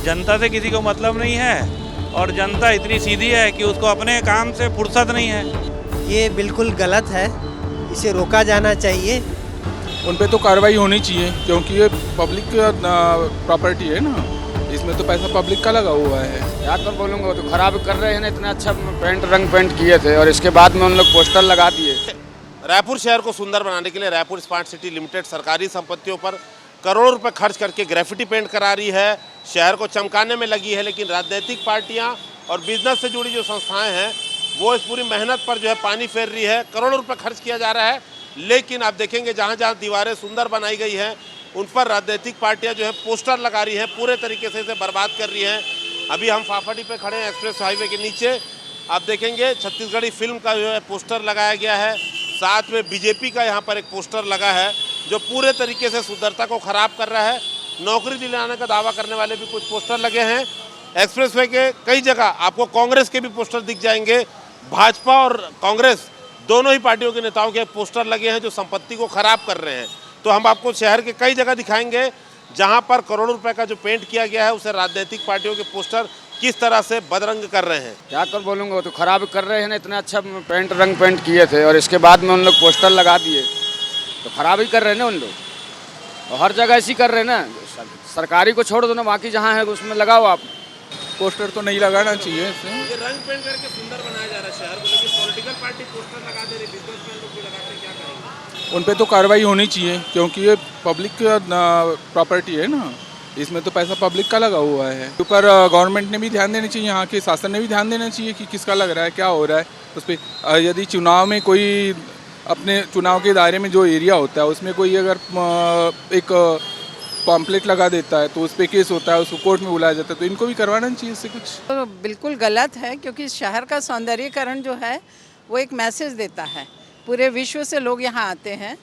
जनता से किसी को मतलब नहीं है और जनता इतनी सीधी है कि उसको अपने काम से फुर्सत नहीं है। ये बिल्कुल गलत है, इसे रोका जाना चाहिए। उन पे तो कार्रवाई होनी चाहिए क्योंकि ये पब्लिक प्रॉपर्टी है ना, इसमें तो पैसा पब्लिक का लगा हुआ है। याद कर बोलूँगा, वो तो खराब कर रहे हैं ना, इतना अच्छा रंग पेंट किए थे और इसके बाद में उन लोग पोस्टर लगा दिए। रायपुर शहर को सुंदर बनाने के लिए रायपुर स्मार्ट सिटी लिमिटेड सरकारी संपत्तियों पर करोड़ों रुपए खर्च करके ग्रेफिटी पेंट करा रही है, शहर को चमकाने में लगी है। लेकिन राजनीतिक पार्टियां और बिजनेस से जुड़ी जो संस्थाएं हैं वो इस पूरी मेहनत पर जो है पानी फेर रही है। करोड़ों रुपए खर्च किया जा रहा है, लेकिन आप देखेंगे जहां जहां दीवारें सुंदर बनाई गई हैं उन पर राजनीतिक पार्टियां जो है पोस्टर लगा रही हैं, पूरे तरीके से इसे बर्बाद कर रही हैं। अभी हम फाफाडी पे खड़े हैं, एक्सप्रेस हाईवे के नीचे। आप देखेंगे छत्तीसगढ़ी फिल्म का जो है पोस्टर लगाया गया है, साथ में बीजेपी का यहाँ पर एक पोस्टर लगा है जो पूरे तरीके से सुंदरता को खराब कर रहा है। नौकरी दिलाने का दावा करने वाले भी कुछ पोस्टर लगे हैं। एक्सप्रेसवे के कई जगह आपको कांग्रेस के भी पोस्टर दिख जाएंगे। भाजपा और कांग्रेस दोनों ही पार्टियों के नेताओं के पोस्टर लगे हैं जो संपत्ति को खराब कर रहे हैं। तो हम आपको शहर के कई जगह दिखाएंगे जहां पर करोड़ों रुपए का जो पेंट किया गया है उसे राजनीतिक पार्टियों के पोस्टर किस तरह से बदरंग कर रहे हैं। क्या कर बोलूँगा, वो तो खराब कर रहे हैं ना, इतना अच्छा रंग पेंट किए थे और इसके बाद में उन लोग पोस्टर लगा दिए, तो खराब ही कर रहे हैं ना उन लोग। और हर जगह ऐसी कर रहे हैं ना, सरकारी को छोड़ दो ना, बाकी जहाँ है उसमें लगाओ आप। पोस्टर तो नहीं लगाना चाहिए इसमें। ये रंग पेंट करके सुंदर बनाया जा रहा है शहर को, लेकिन पॉलिटिकल पार्टी पोस्टर लगा दे रही, बिजनेसमैन लोग भी लगाते हैं, क्या करेंगे? उन पे तो कार्रवाई होनी चाहिए क्योंकि ये पब्लिक प्रॉपर्टी है ना, इसमें तो पैसा पब्लिक का लगा हुआ है। ऊपर गवर्नमेंट ने भी ध्यान देना चाहिए, यहाँ के शासन ने भी ध्यान देना चाहिए कि किसका लग रहा है, क्या हो रहा है उस पर। यदि चुनाव में कोई अपने चुनाव के दायरे में जो एरिया होता है उसमें कोई अगर एक पम्पलेट लगा देता है तो उस पर केस होता है, उसको कोर्ट में बुलाया जाता है, तो इनको भी करवाना चाहिए इससे कुछ। तो बिल्कुल गलत है क्योंकि शहर का सौंदर्यीकरण जो है वो एक मैसेज देता है। पूरे विश्व से लोग यहाँ आते हैं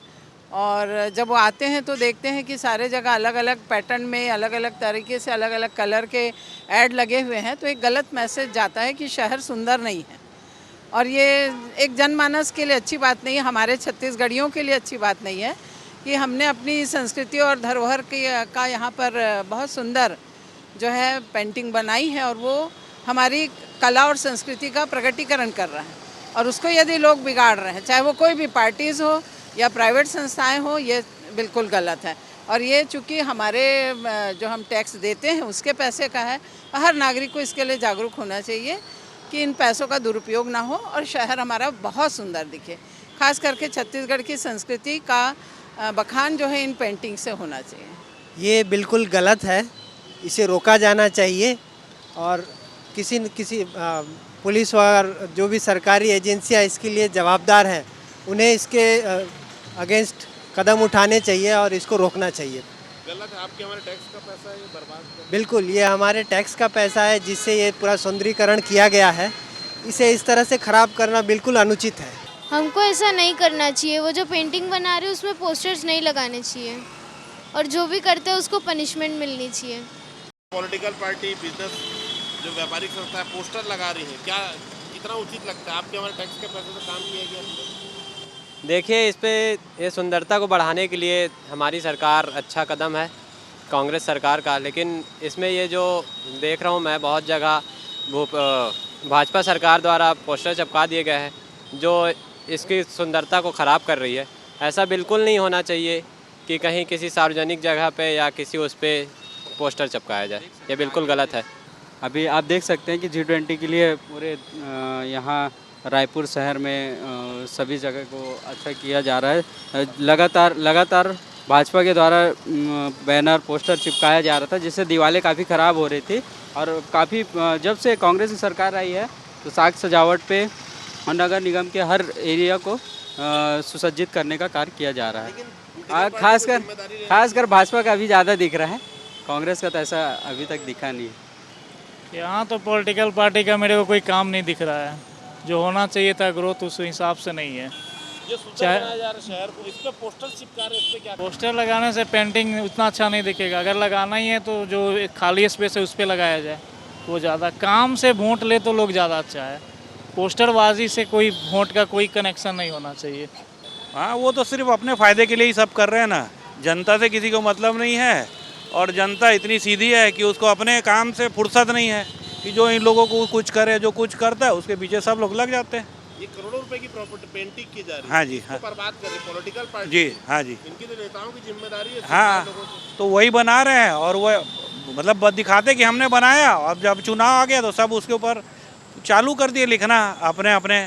और जब वो आते हैं तो देखते हैं कि सारे जगह अलग अलग पैटर्न में, अलग अलग तरीके से, अलग अलग कलर के ऐड लगे हुए हैं, तो एक गलत मैसेज जाता है कि शहर सुंदर नहीं है। और ये एक जनमानस के लिए अच्छी बात नहीं है, हमारे छत्तीसगढ़ियों के लिए अच्छी बात नहीं है कि हमने अपनी संस्कृति और धरोहर का यहाँ पर बहुत सुंदर जो है पेंटिंग बनाई है और वो हमारी कला और संस्कृति का प्रकटीकरण कर रहा है। और उसको यदि लोग बिगाड़ रहे हैं, चाहे वो कोई भी पार्टीज़ हो या प्राइवेट संस्थाएं हो, ये बिल्कुल गलत है। और ये चूँकि हमारे जो हम टैक्स देते हैं उसके पैसे का है, हर नागरिक को इसके लिए जागरूक होना चाहिए कि इन पैसों का दुरुपयोग ना हो और शहर हमारा बहुत सुंदर दिखे। खास करके छत्तीसगढ़ की संस्कृति का बखान जो है इन पेंटिंग से होना चाहिए। ये बिल्कुल गलत है, इसे रोका जाना चाहिए। और किसी पुलिस और जो भी सरकारी एजेंसियां इसके लिए जवाबदार हैं उन्हें इसके अगेंस्ट कदम उठाने चाहिए और इसको रोकना चाहिए। गलत है, आपके हमारे टैक्स का पैसा है, ये बर्बाद कर। बिल्कुल, ये हमारे टैक्स का पैसा है जिससे ये पूरा सौंदर्यीकरण किया गया है, इसे इस तरह से ख़राब करना बिल्कुल अनुचित है। हमको ऐसा नहीं करना चाहिए। वो जो पेंटिंग बना रहे हैं उसमें पोस्टर्स नहीं लगाने चाहिए और जो भी करते हैं उसको पनिशमेंट मिलनी चाहिए। पॉलिटिकल पार्टी, बिजनेस, जो व्यापारिक संस्था है पोस्टर लगा रही है, क्या कितना उचित लगता है? आपके हमारे टैक्स के पैसे से काम किया गया। देखिए, इस पे ये सुंदरता को बढ़ाने के लिए हमारी सरकार अच्छा कदम है, कांग्रेस सरकार का। लेकिन इसमें ये जो देख रहा हूँ मैं, बहुत जगह वो भाजपा सरकार द्वारा पोस्टर चिपका दिए गए हैं जो इसकी सुंदरता को ख़राब कर रही है। ऐसा बिल्कुल नहीं होना चाहिए कि कहीं किसी सार्वजनिक जगह पे या किसी उस पर पोस्टर चिपकाया जाए, ये बिल्कुल गलत है। अभी आप देख सकते हैं कि G20 के लिए पूरे यहाँ रायपुर शहर में सभी जगह को अच्छा किया जा रहा है। लगातार भाजपा के द्वारा बैनर पोस्टर चिपकाया जा रहा था जिससे दीवारें काफ़ी ख़राब हो रही थी। और काफ़ी जब से कांग्रेस की सरकार आई है तो साज सजावट पे और नगर निगम के हर एरिया को सुसज्जित करने का कार्य किया जा रहा है। खासकर भाजपा का अभी ज़्यादा दिख रहा है, कांग्रेस का तो ऐसा अभी तक दिखा नहीं है। यहाँ तो पॉलिटिकल पार्टी का मेरे को कोई काम नहीं दिख रहा है। जो होना चाहिए था ग्रोथ उस हिसाब से नहीं है। शहर को इस पे पोस्टर चिपका रहे, इस पे क्या? पोस्टर लगाने से पेंटिंग उतना अच्छा नहीं दिखेगा। अगर लगाना ही है तो जो खाली स्पेस है उस पर लगाया जाए, वो ज़्यादा काम से वोट ले तो लोग ज़्यादा अच्छा है। पोस्टरबाजी से कोई वोट का कोई कनेक्शन नहीं होना चाहिए। हाँ, वो तो सिर्फ अपने फ़ायदे के लिए ही सब कर रहे हैं ना, जनता से किसी को मतलब नहीं है और जनता इतनी सीधी है कि उसको अपने काम से फुर्सत नहीं है कि जो इन लोगों को कुछ करे, जो कुछ करता है उसके पीछे सब लोग लग जाते हैं। ये करोड़ों रुपए की प्रॉपर्टी पेंटिंग की जा रही है। हाँ जी, इसको हाँ। बर्बाद कर रही पॉलिटिकल पार्टी। जी, हाँ जी। इनकी तो नेताओं की जिम्मेदारी है। हाँ, तो वही बना रहे हैं और वो मतलब दिखाते कि हमने बनाया, और जब चुनाव आ गया तो सब उसके ऊपर चालू कर दिए लिखना अपने अपने,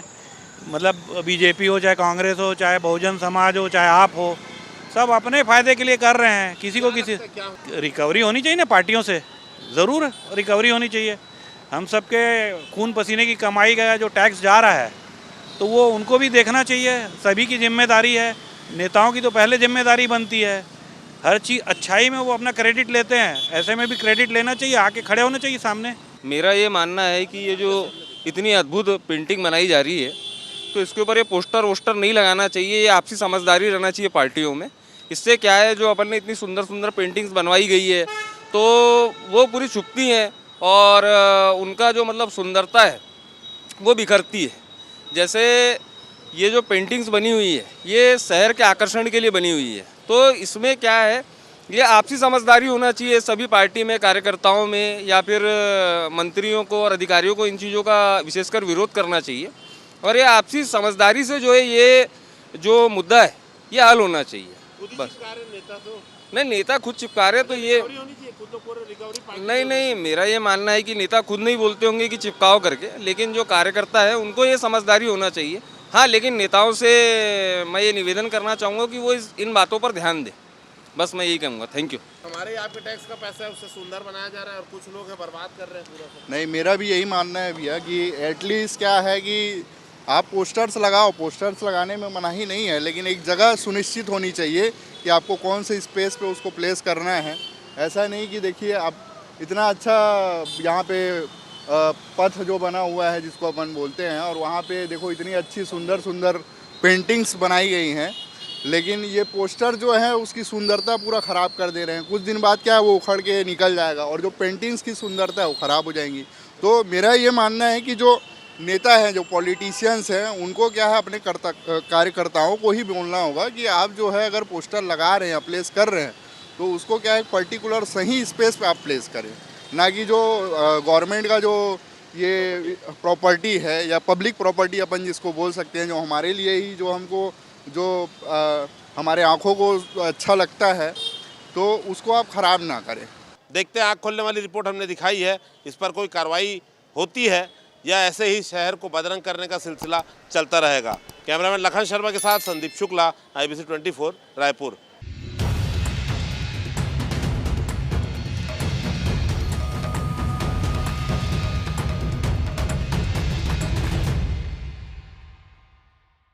मतलब बीजेपी हो चाहे कांग्रेस हो चाहे बहुजन समाज हो चाहे आप हो, सब अपने फ़ायदे के लिए कर रहे हैं। किसी को किसी रिकवरी होनी चाहिए ना पार्टियों से, ज़रूर रिकवरी होनी चाहिए। हम सबके खून पसीने की कमाई का जो टैक्स जा रहा है तो वो उनको भी देखना चाहिए, सभी की जिम्मेदारी है। नेताओं की तो पहले जिम्मेदारी बनती है, हर चीज़ अच्छाई में वो अपना क्रेडिट लेते हैं, ऐसे में भी क्रेडिट लेना चाहिए, आके खड़े होना चाहिए सामने। मेरा ये मानना है कि ये जो इतनी अद्भुत पेंटिंग बनाई जा रही है तो इसके ऊपर ये पोस्टर वोस्टर नहीं लगाना चाहिए, ये आपसी समझदारी रहना चाहिए पार्टियों में। इससे क्या है, जो अपन ने इतनी सुंदर सुंदर पेंटिंग्स बनवाई गई है तो वो पूरी छुपती हैं और उनका जो मतलब सुंदरता है वो बिखरती है। जैसे ये जो पेंटिंग्स बनी हुई है ये शहर के आकर्षण के लिए बनी हुई है, तो इसमें क्या है, ये आपसी समझदारी होना चाहिए सभी पार्टी में, कार्यकर्ताओं में या फिर मंत्रियों को और अधिकारियों को इन चीज़ों का विशेषकर विरोध करना चाहिए। और ये आपसी समझदारी से जो है ये जो मुद्दा है ये हल होना चाहिए। बस नेता तो नहीं, नेता खुद चिपका रहे तो ये नहीं, मेरा ये मानना है कि नेता खुद नहीं बोलते होंगे कि चिपकाओ करके, लेकिन जो कार्यकर्ता है उनको ये समझदारी होना चाहिए। हाँ, लेकिन नेताओं से मैं ये निवेदन करना चाहूँगा कि वो इन बातों पर ध्यान दें, बस मैं यही कहूँगा। Thank you. हमारे आपके टैक्स का पैसा है उससे सुंदर बनाया जा रहा है और कुछ लोग है बर्बाद कर रहे हैं पूरा। नहीं, मेरा भी यही मानना है भैया कि एटलीस्ट क्या है कि आप पोस्टर्स लगाओ, पोस्टर्स लगाने में मनाही नहीं है, लेकिन एक जगह सुनिश्चित होनी चाहिए कि आपको कौन से स्पेस पे उसको प्लेस करना है। ऐसा नहीं कि देखिए आप इतना अच्छा यहाँ पे पथ जो बना हुआ है जिसको अपन बोलते हैं, और वहाँ पे देखो इतनी अच्छी सुंदर सुंदर पेंटिंग्स बनाई गई हैं, लेकिन ये पोस्टर जो है उसकी सुंदरता पूरा ख़राब कर दे रहे हैं। कुछ दिन बाद क्या है वो उखड़ के निकल जाएगा और जो पेंटिंग्स की सुंदरता है वो ख़राब हो जाएंगी। तो मेरा ये मानना है कि जो नेता हैं, जो पॉलिटिशियंस हैं, उनको क्या है अपने कार्यकर्ताओं को ही बोलना होगा कि आप जो है अगर पोस्टर लगा रहे हैं, प्लेस कर रहे हैं, तो उसको क्या है पर्टिकुलर सही स्पेस पे आप प्लेस करें, ना कि जो गवर्नमेंट का जो ये प्रॉपर्टी है या पब्लिक प्रॉपर्टी अपन जिसको बोल सकते हैं, जो हमारे लिए ही जो हमको जो हमारे आँखों को अच्छा लगता है, तो उसको आप ख़राब ना करें। देखते हैं, आँख खोलने वाली रिपोर्ट हमने दिखाई है, इस पर कोई कार्रवाई होती है या ऐसे ही शहर को बदरंग करने का सिलसिला चलता रहेगा। कैमरामैन लखन शर्मा के साथ संदीप शुक्ला, IBC 24 रायपुर।